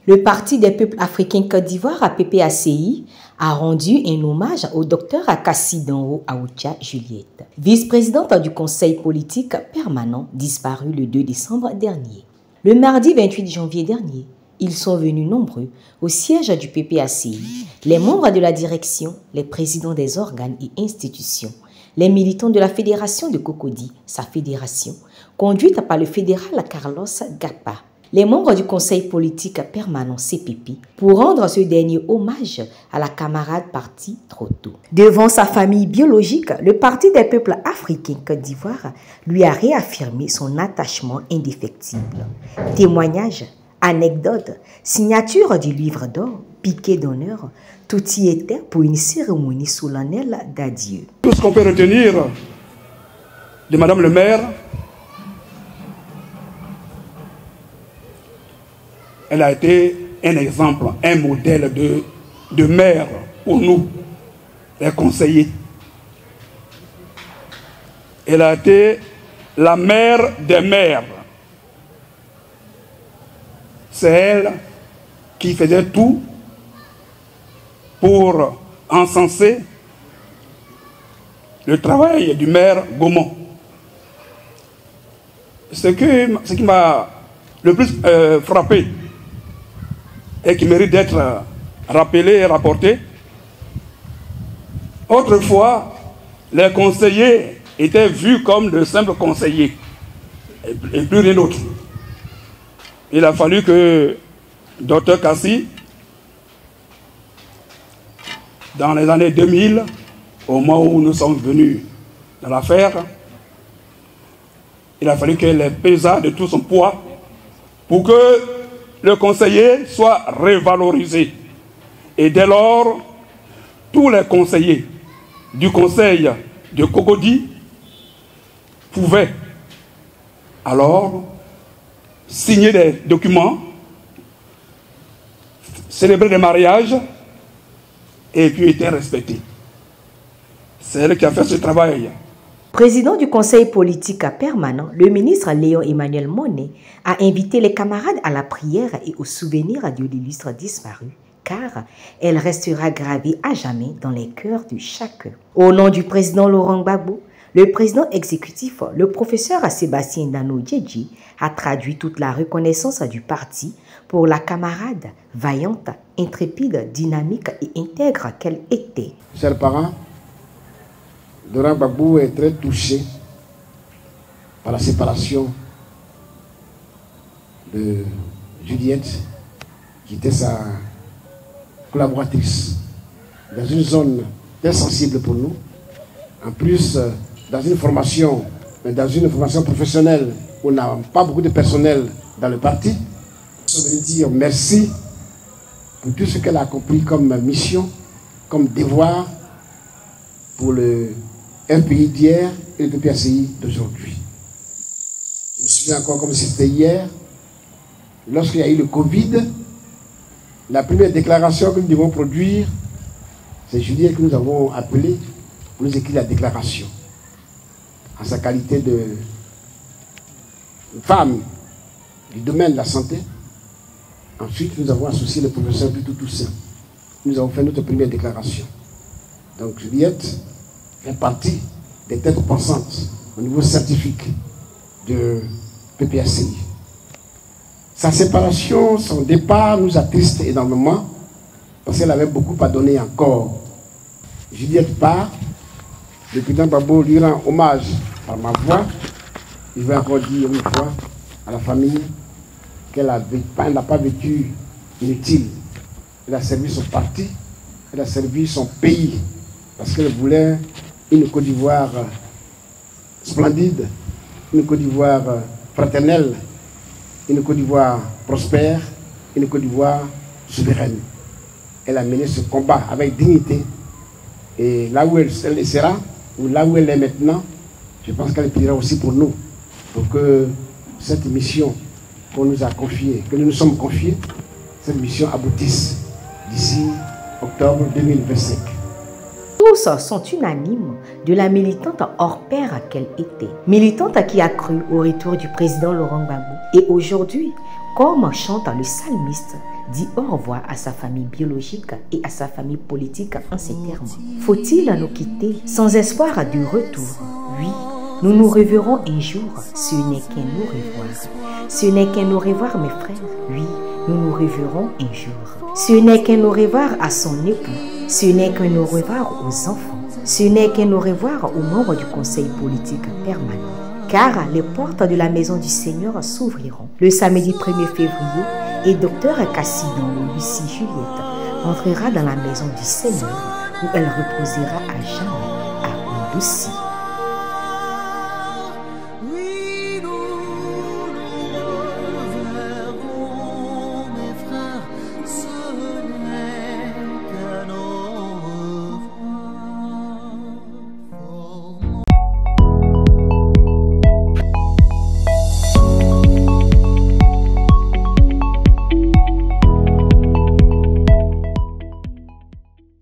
Le Parti des peuples africains Côte d'Ivoire, PPACI, a rendu un hommage au docteur Akassi-Danho Aoutia Juliette, vice-présidente du Conseil politique permanent disparu le 2 décembre dernier. Le mardi 28 janvier dernier, ils sont venus nombreux au siège du PPACI, les membres de la direction, les présidents des organes et institutions, les militants de la fédération de Cocody, sa fédération, conduite par le fédéral Carlos Gapa, les membres du conseil politique permanent CPP, pour rendre ce dernier hommage à la camarade partie trop tôt. Devant sa famille biologique, le Parti des peuples africains Côte d'Ivoire lui a réaffirmé son attachement indéfectible. Témoignages, anecdotes, signature du livre d'or, piquet d'honneur, tout y était pour une cérémonie solennelle d'adieu. Tout ce qu'on peut retenir de Madame le maire, elle a été un exemple, un modèle de maire pour nous, les conseillers. Elle a été la mère des maires. C'est elle qui faisait tout pour encenser le travail du maire Gaumont. Ce qui m'a le plus frappé et qui mérite d'être rappelé et rapporté, autrefois, les conseillers étaient vus comme de simples conseillers et plus rien d'autre. Il a fallu que Dr Kassi, dans les années 2000, au moment où nous sommes venus dans l'affaire, il a fallu qu'elle pesa de tout son poids pour que le conseiller soit revalorisé. Et dès lors, tous les conseillers du conseil de Cocody pouvaient alors signer des documents, célébrer des mariages, et puis étaient respectés. C'est elle qui a fait ce travail. Président du conseil politique permanent, le ministre Léon Emmanuel Monnet a invité les camarades à la prière et au souvenir de l'illustre disparu, car elle restera gravée à jamais dans les cœurs de chacun. Au nom du président Laurent Gbagbo, le président exécutif, le professeur Sébastien Dano Djedji, a traduit toute la reconnaissance du parti pour la camarade vaillante, intrépide, dynamique et intègre qu'elle était. Chers parents, Laurent Gbagbo est très touché par la séparation de Juliette, qui était sa collaboratrice, dans une zone très sensible pour nous. En plus, dans une formation professionnelle où on n'a pas beaucoup de personnel dans le parti. Je veux dire merci pour tout ce qu'elle a accompli comme mission, comme devoir pour le pays d'hier et le PPACI d'aujourd'hui. Je me souviens encore comme si c'était hier, lorsqu'il y a eu le Covid, la première déclaration que nous devons produire, c'est Juliette que nous avons appelé pour nous écrire la déclaration. En sa qualité de femme du domaine de la santé. Ensuite, nous avons associé le professeur Butou Toussaint. Nous avons fait notre première déclaration. Donc Juliette fait partie des têtes pensantes au niveau scientifique de PPACI. Sa séparation, son départ nous attriste énormément parce qu'elle avait beaucoup à donner encore. Juliette part, le président Gbagbo lui rend hommage par ma voix. Je vais encore dire une fois à la famille qu'elle n'a pas vécu inutile. Elle a servi son parti, elle a servi son pays, parce qu'elle voulait une Côte d'Ivoire splendide, une Côte d'Ivoire fraternelle, une Côte d'Ivoire prospère, une Côte d'Ivoire souveraine. Elle a mené ce combat avec dignité. Et là où elle sera, ou là où elle est maintenant, je pense qu'elle priera aussi pour nous, pour que cette mission qu'on nous a confiée, que nous nous sommes confiés, cette mission aboutisse d'ici octobre 2025. Tous sont unanimes de la militante hors pair qu'elle était. Militante qui a cru au retour du président Laurent Gbagbo. Et aujourd'hui, comme chante le psalmiste, dit au revoir à sa famille biologique et à sa famille politique en ces termes. Faut-il nous quitter sans espoir du retour? Oui, nous nous reverrons un jour. Ce n'est qu'un au revoir. Ce n'est qu'un au revoir, mes frères. Oui, nous nous reverrons un jour. Ce n'est qu'un au revoir à son époux. Ce n'est qu'un au revoir aux enfants. Ce n'est qu'un au revoir aux membres du Conseil politique permanent. Car les portes de la maison du Seigneur s'ouvriront le samedi 1er février et Dr Kassi Dango Lucie Juliette entrera dans la maison du Seigneur où elle reposera à jamais à Ondossi.